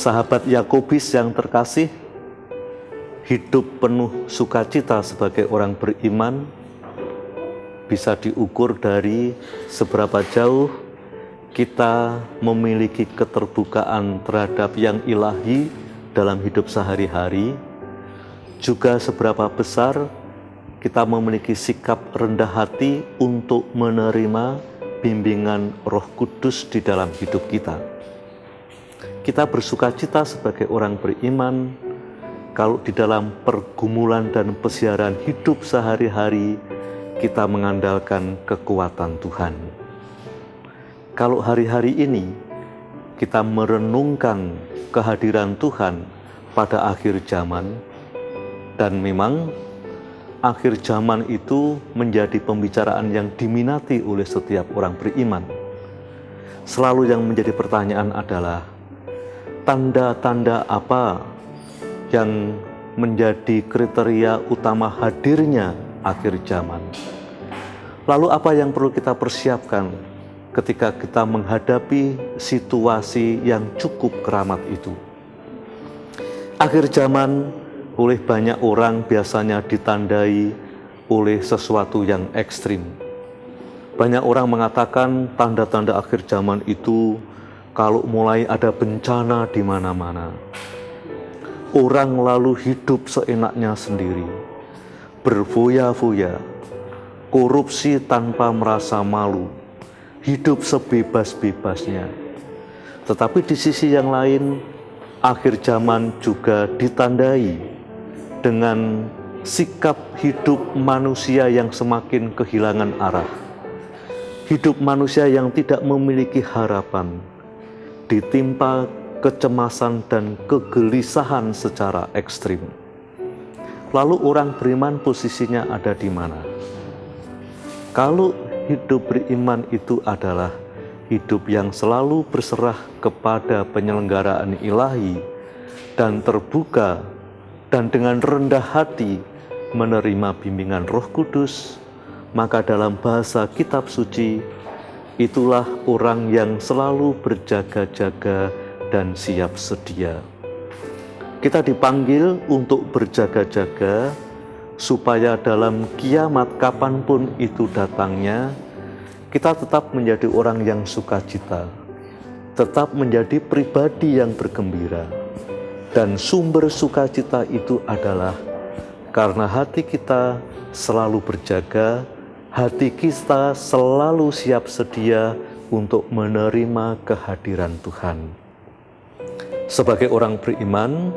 Sahabat Yakobus yang terkasih, hidup penuh sukacita sebagai orang beriman bisa diukur dari seberapa jauh kita memiliki keterbukaan terhadap yang ilahi dalam hidup sehari-hari, juga seberapa besar kita memiliki sikap rendah hati untuk menerima bimbingan Roh Kudus di dalam hidup kita. Kita bersukacita sebagai orang beriman kalau di dalam pergumulan dan pesiaran hidup sehari-hari kita mengandalkan kekuatan Tuhan. Kalau hari-hari ini kita merenungkan kehadiran Tuhan pada akhir zaman, dan memang akhir zaman itu menjadi pembicaraan yang diminati oleh setiap orang beriman. Selalu yang menjadi pertanyaan adalah, tanda-tanda apa yang menjadi kriteria utama hadirnya akhir zaman? Lalu apa yang perlu kita persiapkan ketika kita menghadapi situasi yang cukup keramat itu? Akhir zaman oleh banyak orang biasanya ditandai oleh sesuatu yang ekstrim. Banyak orang mengatakan tanda-tanda akhir zaman itu kalau mulai ada bencana di mana-mana. Orang lalu hidup seenaknya sendiri, berfoya-foya, korupsi tanpa merasa malu, hidup sebebas-bebasnya. Tetapi di sisi yang lain, akhir zaman juga ditandai dengan sikap hidup manusia yang semakin kehilangan arah. Hidup manusia yang tidak memiliki harapan, ditimpa kecemasan dan kegelisahan secara ekstrim. Lalu orang beriman posisinya ada di mana? Kalau hidup beriman itu adalah hidup yang selalu berserah kepada penyelenggaraan ilahi dan terbuka dan dengan rendah hati menerima bimbingan Roh Kudus, maka dalam bahasa kitab suci, itulah orang yang selalu berjaga-jaga dan siap sedia. Kita dipanggil untuk berjaga-jaga supaya dalam kiamat kapanpun itu datangnya, kita tetap menjadi orang yang sukacita, tetap menjadi pribadi yang bergembira. Dan sumber sukacita itu adalah karena hati kita selalu berjaga, hati kita selalu siap sedia untuk menerima kehadiran Tuhan. Sebagai orang beriman,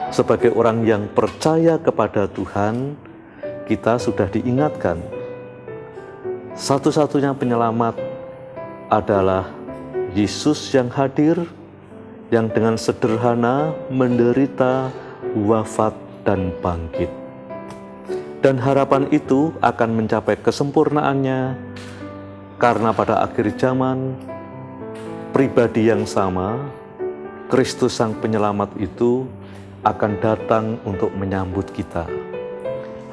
sebagai orang yang percaya kepada Tuhan, kita sudah diingatkan, satu-satunya penyelamat adalah Yesus yang hadir, yang dengan sederhana menderita, wafat, dan bangkit. Dan harapan itu akan mencapai kesempurnaannya karena pada akhir zaman, pribadi yang sama, Kristus Sang Penyelamat itu akan datang untuk menyambut kita.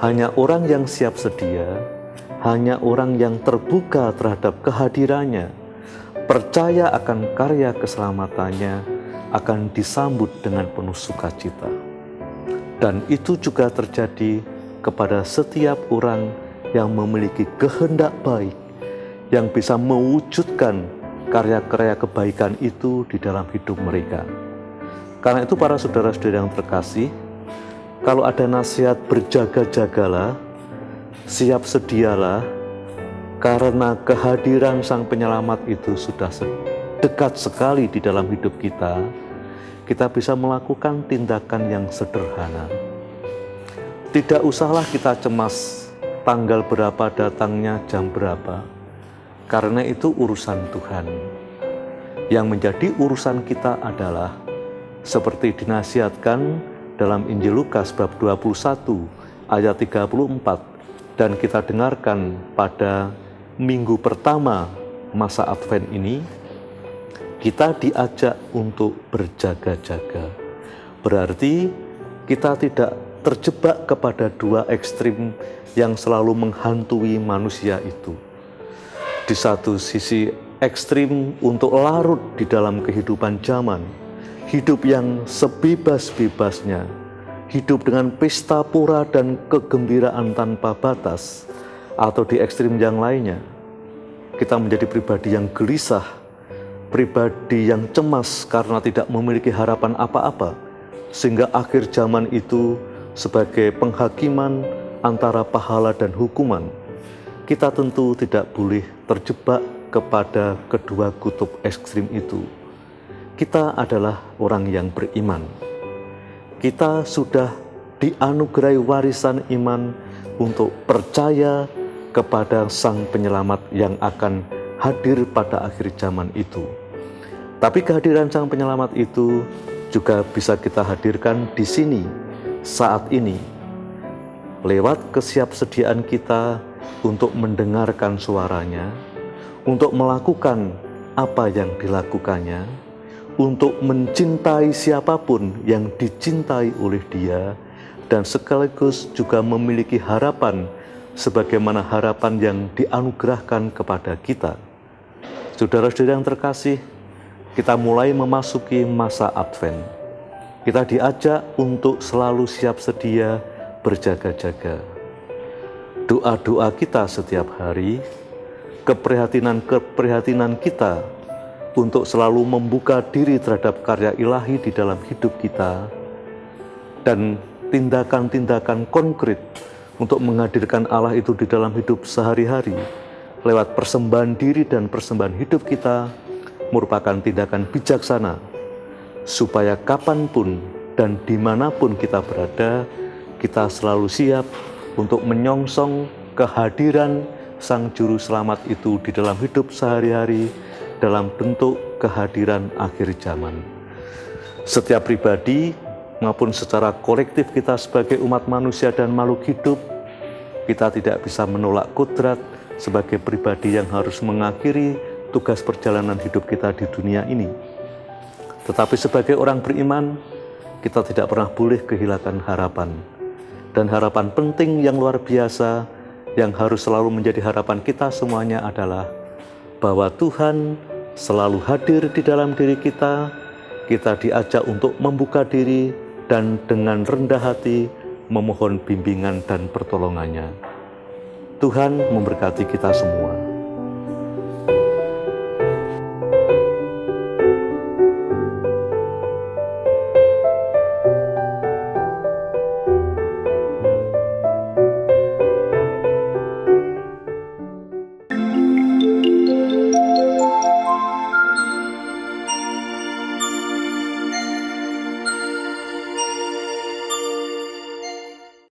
Hanya orang yang siap sedia, hanya orang yang terbuka terhadap kehadirannya, percaya akan karya keselamatannya, akan disambut dengan penuh sukacita. Dan itu juga terjadi kepada setiap orang yang memiliki kehendak baik, yang bisa mewujudkan karya-karya kebaikan itu di dalam hidup mereka. Karena itu para saudara-saudara yang terkasih, kalau ada nasihat berjaga-jagalah, siap sedialah, karena kehadiran Sang Penyelamat itu sudah dekat sekali di dalam hidup kita, kita bisa melakukan tindakan yang sederhana. Tidak usahlah kita cemas tanggal berapa datangnya, jam berapa, karena itu urusan Tuhan. Yang menjadi urusan kita adalah seperti dinasihatkan dalam Injil Lukas bab 21 ayat 34 dan kita dengarkan pada minggu pertama masa Advent ini, kita diajak untuk berjaga-jaga. Berarti kita tidak terjebak kepada dua ekstrim yang selalu menghantui manusia itu. Di satu sisi ekstrim untuk larut di dalam kehidupan zaman, hidup yang sebebas-bebasnya, hidup dengan pesta pora dan kegembiraan tanpa batas, atau di ekstrim yang lainnya, kita menjadi pribadi yang gelisah, pribadi yang cemas karena tidak memiliki harapan apa-apa, sehingga akhir zaman itu sebagai penghakiman antara pahala dan hukuman. Kita tentu tidak boleh terjebak kepada kedua kutub ekstrim itu. Kita adalah orang yang beriman. Kita sudah dianugerahi warisan iman untuk percaya kepada Sang Penyelamat yang akan hadir pada akhir zaman itu. Tapi kehadiran Sang Penyelamat itu juga bisa kita hadirkan di sini, saat ini, lewat kesiapsediaan kita untuk mendengarkan suaranya, untuk melakukan apa yang dilakukannya, untuk mencintai siapapun yang dicintai oleh Dia, dan sekaligus juga memiliki harapan sebagaimana harapan yang dianugerahkan kepada kita. Saudara-saudara yang terkasih, kita mulai memasuki masa Advent. Kita diajak untuk selalu siap sedia berjaga-jaga. Doa-doa kita setiap hari, keprihatinan kita untuk selalu membuka diri terhadap karya ilahi di dalam hidup kita, dan tindakan-tindakan konkret untuk menghadirkan Allah itu di dalam hidup sehari-hari lewat persembahan diri dan persembahan hidup kita merupakan tindakan bijaksana, supaya kapanpun dan dimanapun kita berada, kita selalu siap untuk menyongsong kehadiran Sang Juru Selamat itu di dalam hidup sehari-hari dalam bentuk kehadiran akhir zaman. Setiap pribadi maupun secara kolektif kita sebagai umat manusia dan makhluk hidup, kita tidak bisa menolak kodrat sebagai pribadi yang harus mengakhiri tugas perjalanan hidup kita di dunia ini. Tetapi sebagai orang beriman, kita tidak pernah boleh kehilangan harapan. Dan harapan penting yang luar biasa yang harus selalu menjadi harapan kita semuanya adalah bahwa Tuhan selalu hadir di dalam diri kita. Kita diajak untuk membuka diri dan dengan rendah hati memohon bimbingan dan pertolongannya. Tuhan memberkati kita semua.